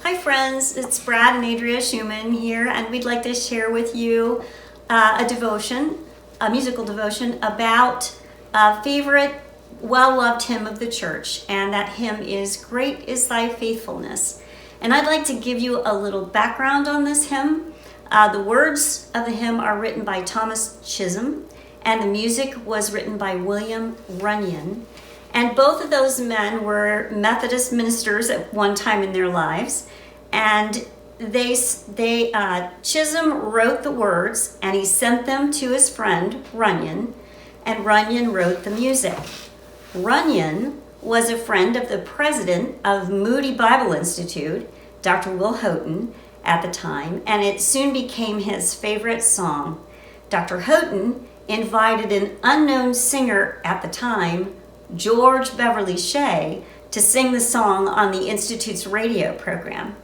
Hi friends, it's Brad and Adria Schumann here, and we'd like to share with you a musical devotion about a favorite well-loved hymn of the church, and that hymn is "Great is Thy Faithfulness." And I'd like to give you a little background on this hymn. The words of the hymn are written by Thomas Chisholm, and the music was written by William Runyon. And both of those men were Methodist ministers at one time in their lives. And Chisholm wrote the words, and he sent them to his friend Runyon, and Runyon wrote the music. Runyon was a friend of the president of Moody Bible Institute, Dr. Will Houghton, at the time, and it soon became his favorite song. Dr. Houghton invited an unknown singer at the time, George Beverly Shea, to sing the song on the Institute's radio program.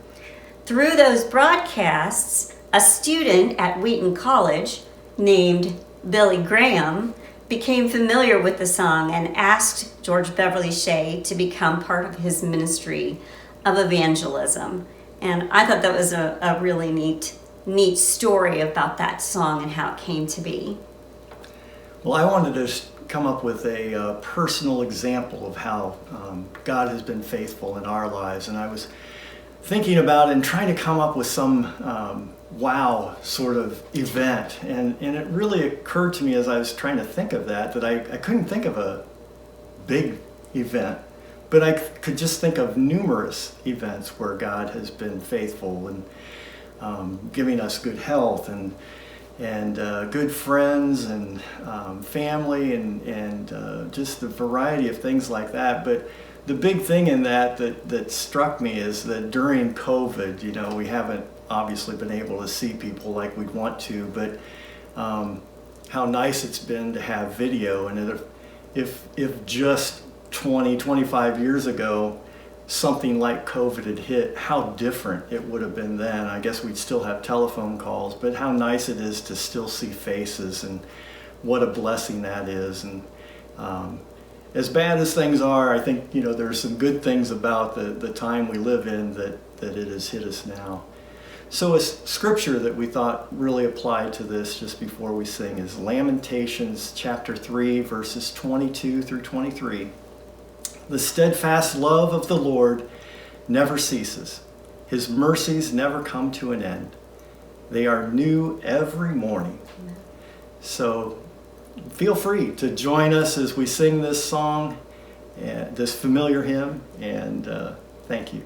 Through those broadcasts, a student at Wheaton College named Billy Graham became familiar with the song and asked George Beverly Shea to become part of his ministry of evangelism. And I thought that was a really neat story about that song and how it came to be. Well, I wanted to come up with a personal example of how God has been faithful in our lives, and I was thinking about it and trying to come up with some wow sort of event, and it really occurred to me as I was trying to think of that I couldn't think of a big event, but I could just think of numerous events where God has been faithful and giving us good health and good friends and family and just the variety of things like that. But the big thing in that struck me is that during COVID, we haven't obviously been able to see people like we'd want to, but how nice it's been to have video. And if just 25 years ago something like COVID had hit, how different it would have been then. I guess we'd still have telephone calls, but how nice it is to still see faces, and what a blessing that is. And as bad as things are, I think there's some good things about the time we live in that it has hit us now. So a scripture that we thought really applied to this just before we sing is Lamentations chapter 3, verses 22 through 23. The steadfast love of the Lord never ceases. His mercies never come to an end. They are new every morning. So feel free to join us as we sing this song, this familiar hymn, and thank you.